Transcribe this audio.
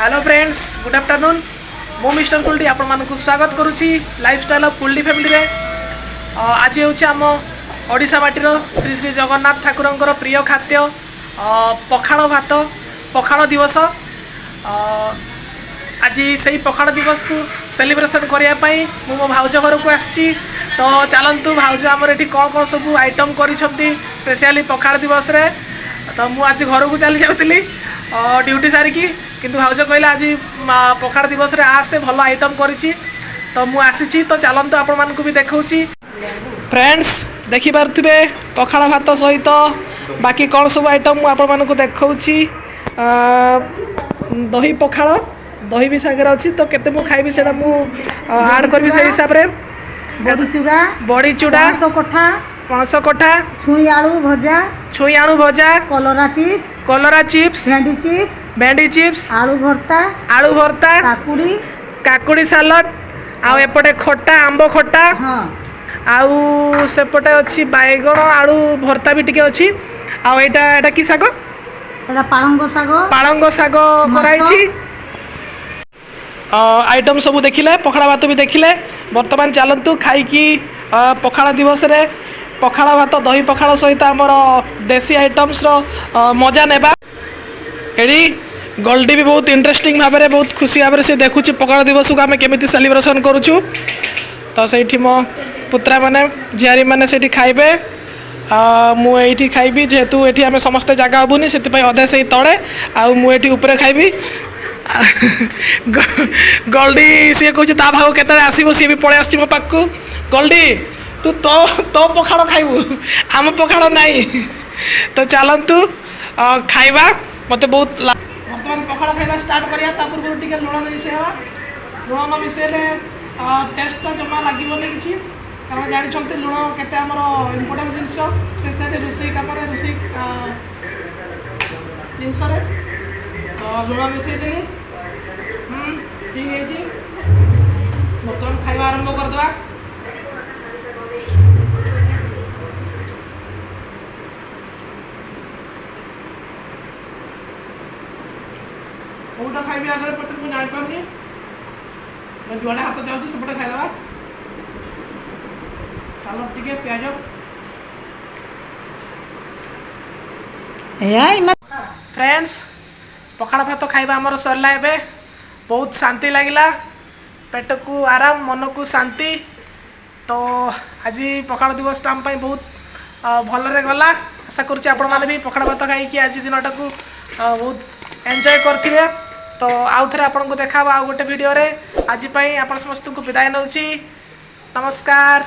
Hello friends good afternoon मु mister कुल्डी आपण मानकु स्वागत करुछि लाइफस्टाइल ऑफ कुल्डी फैमिली रे। आज होछि आम ओडिशा माटीर श्री श्री जगन्नाथ ठाकुरंकर प्रिय खाद्य पखाड़ भात पखाड़ दिवस। आज से पखाड़ दिवस को सेलिब्रेशन करने मो भाउज घर को आसी। तो चलतु भाउज आमर ये कौन कौन सब आइटम कर स्पेशली पखाड़ दिवस रे। तो मु आज घर को चली जाऊँगी ड्यूटी सारिकी किंतु भाउज कहला आज पखाड़ दिवस रे आसे भल आइटम करिछि। तो मु आसी तो चलतु आपण मानकु भी देखौछि। फ्रेंड्स देखि पारुथिबे पखाड़ भात सहित बाकी कौन सब आइटम मु आपण मानकु देखौछि। दही पखाड़ दही भी सागर अच्छी तो केते मु खाइबी सेटा मु ऐड करबी से हिसाब रे। बड़ी चूड़ा पणस कठा छुई आलू भजा कलरा चिप्स भेंडी चिप्स आलू भर्ता काकुड़ी सालड आ एपटे खट्टा आंब खट्टा आउ सेपटे अच्छी बैगण आलू भर्ता भी टिके अच्छी। आ एटा की साग एटा पालंग साग कराइछि। आइटम सब देखिले पखाड़ भात भी देखिले। बर्तमान चलतु खाइकी पखाड़ दिवस रे पखाड़ भात दही पखाड़ सहित आमर देसी आइटम्स रो मजा नेबा। एडी गोल्डी भी बहुत इंटरेस्टिंग भाव में बहुत खुशी भाव से देखुची पखाड़ दिवस को आम केमिति सेलिब्रेशन करूछु। तो सेठी मो पुत्रा माने झियारी माने सेठी खाइबे मु एठी खाइबी जेहेतु एठी आम समस्ते जगह हबुनी से अधे से तले आउ मु एठी ऊपर खाइबी। गोल्डी सी कह भाग के आसो सी भी पलि आस मो पाक गोल्डी तू तो तो पखाड़ खाइबू आम पखाड़ नाई। तो चलतु खाइबा मत बहुत बर्तमान पखाड़ खाइबा स्टार्ट करिया। ता पूर्व टिके लुण मिसेवा लुण न मिसेले टेस्ट जमा लागबोनी किछि कारण जानि लुण केते हमर इम्पोर्टेंट जिंस स्पेशली रोसई काम रोसई जिंस रे तो लुण मिसे देली ठीक है। बर्तमान खाइबा आरंभ करदवा। कौटा खाइबी आगे पटे मुझे जान पानी मैं जुआड़े हाथ जाऊँ सेपटे खाईदे सालड टिके प्याज फ्रेंड्स पखाड़ भात खाइबा हमर सरला एबे बहुत शांति लगिला पेट को आराम मन को शांति। तो आज पखाड़ दिवस टाइम बहुत भल रे गला। आशा करुच्ची आपण मैंने भी पखाड़ भात खाई आज दिनटा को बहुत एंजॉय करथिबे। तो आउ थे आपन को देखा आउ गोटे वीडियो रे आज पई आपण समस्त को विदाय नउची। नमस्कार।